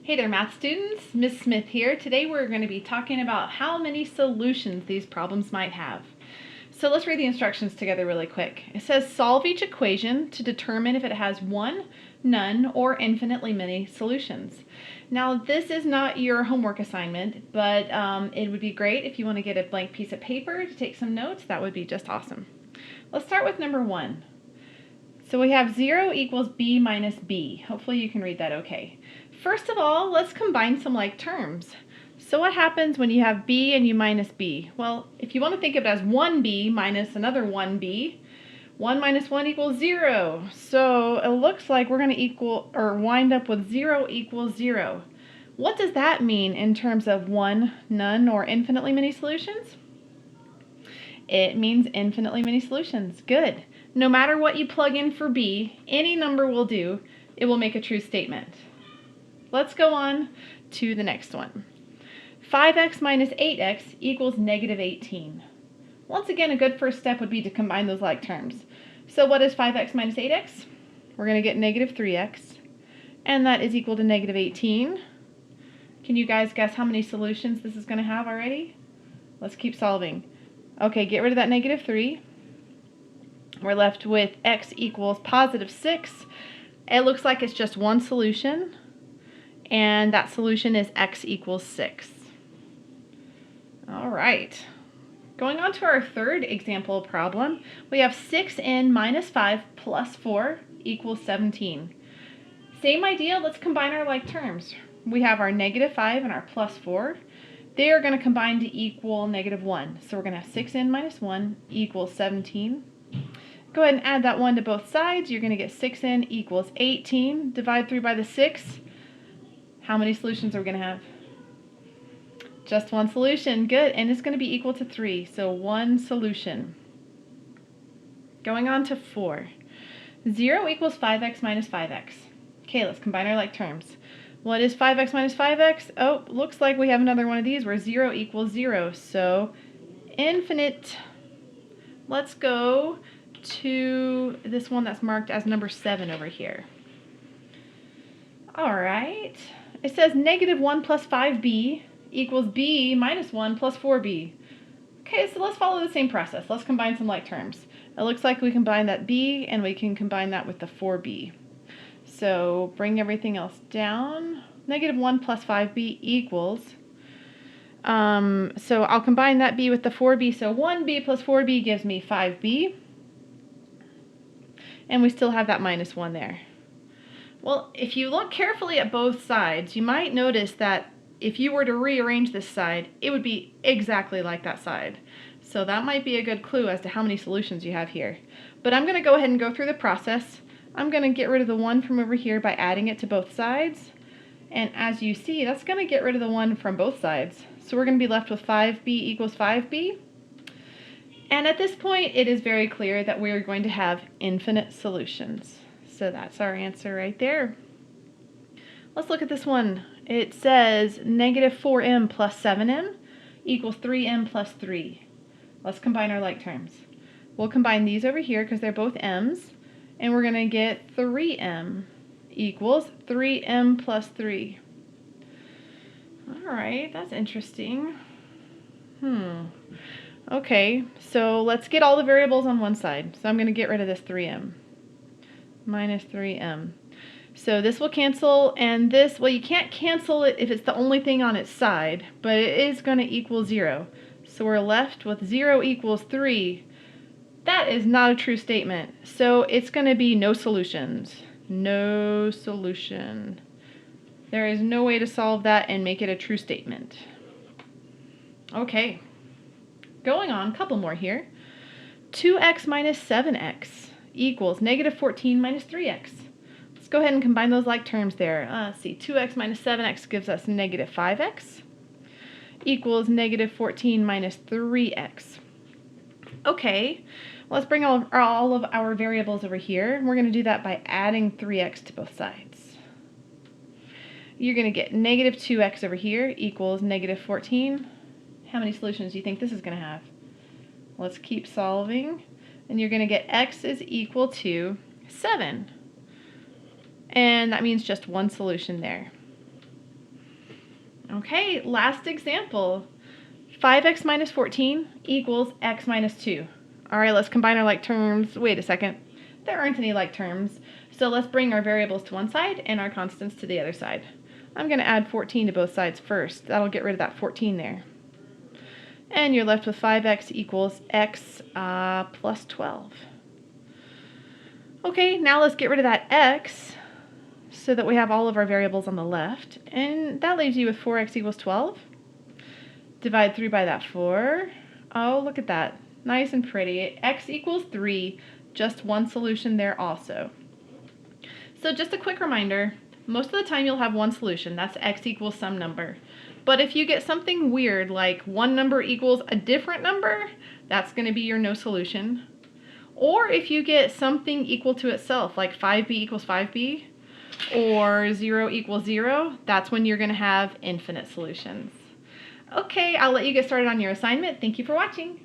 Hey there, math students. Ms. Smith here. Today we're going to be talking about how many solutions these problems might have. So let's read the instructions together really quick. It says solve each equation to determine if it has one, none, or infinitely many solutions. Now this is not your homework assignment, but it would be great if you want to get a blank piece of paper to take some notes. That would be just awesome. Let's start with number 1. So we have 0 equals b minus b. Hopefully you can read that okay. First of all, let's combine some like terms. So what happens when you have b and you minus b? Well, if you want to think of it as 1b minus another 1b, 1 minus 1 equals 0. So it looks like we're going to wind up with 0 equals 0. What does that mean in terms of one, none, or infinitely many solutions? It means infinitely many solutions. Good. No matter what you plug in for b, any number will do. It will make a true statement. Let's go on to the next one. 5x minus 8x equals negative 18. Once again, a good first step would be to combine those like terms. So what is 5x minus 8x? We're going to get negative 3x, and that is equal to negative 18. Can you guys guess how many solutions this is going to have already? Let's keep solving. Okay, get rid of that negative 3. We're left with x equals positive 6. It looks like it's just one solution, and that solution is x equals 6. All right. Going on to our third example problem, we have 6n minus 5 plus 4 equals 17. Same idea, let's combine our like terms. We have our negative 5 and our plus 4. They are going to combine to equal negative 1. So we're going to have 6n minus 1 equals 17. Go ahead and add that 1 to both sides. You're going to get 6n equals 18. Divide 3 by the 6. How many solutions are we going to have? Just one solution. Good. And it's going to be equal to 3. So one solution. Going on to 4. 0 equals 5x minus 5x. Okay, let's combine our like terms. What is 5x minus 5x? Oh, looks like we have another one of these where 0 equals 0. So infinite. Let's go to this one that's marked as number 7 over here. All right. It says negative 1 plus 5b equals b minus 1 plus 4b. Okay, so let's follow the same process. Let's combine some like terms. It looks like we combine that b and we can combine that with the 4b. So bring everything else down. Negative 1 plus 5b equals, so I'll combine that b with the 4b. So 1b plus 4b gives me 5b. And we still have that minus 1 there. Well, if you look carefully at both sides, you might notice that if you were to rearrange this side, it would be exactly like that side. So that might be a good clue as to how many solutions you have here. But I'm going to go ahead and go through the process. I'm going to get rid of the 1 from over here by adding it to both sides. And as you see, that's going to get rid of the 1 from both sides. So we're going to be left with 5b equals 5b. And at this point, it is very clear that we are going to have infinite solutions. So that's our answer right there. Let's look at this one. It says negative 4m plus 7m equals 3m plus 3. Let's combine our like terms. We'll combine these over here because they're both m's, and we're going to get 3m equals 3m plus 3. All right, that's interesting. Okay, so let's get all the variables on one side. So I'm going to get rid of this 3m minus 3m. So this will cancel, and this, well, you can't cancel it if it's the only thing on its side, but it is going to equal 0. So we're left with 0 equals 3. That is not a true statement. So it's going to be no solutions. No solution. There is no way to solve that and make it a true statement. Okay. Going on, a couple more here. 2x minus 7x equals negative 14 minus 3x. Let's go ahead and combine those like terms there. Let's see, 2x minus 7x gives us negative 5x equals negative 14 minus 3x. Okay, let's bring all of our variables over here. We're going to do that by adding 3x to both sides. You're going to get negative 2x over here equals negative 14. How many solutions do you think this is going to have? Let's keep solving. And you're going to get x is equal to 7. And that means just one solution there. Okay, last example. 5x minus 14 equals x minus 2. All right, let's combine our like terms. Wait a second. There aren't any like terms. So let's bring our variables to one side and our constants to the other side. I'm going to add 14 to both sides first. That'll get rid of that 14 there. And you're left with 5x equals x plus 12. Okay, now let's get rid of that x so that we have all of our variables on the left. And that leaves you with 4x equals 12. Divide through by that 4. Oh, look at that. Nice and pretty. X equals 3. Just one solution there also. So just a quick reminder, most of the time you'll have one solution. That's x equals some number. But if you get something weird like one number equals a different number, that's going to be your no solution. Or if you get something equal to itself, like 5b equals 5b, or 0 equals 0, that's when you're going to have infinite solutions. Okay, I'll let you get started on your assignment. Thank you for watching.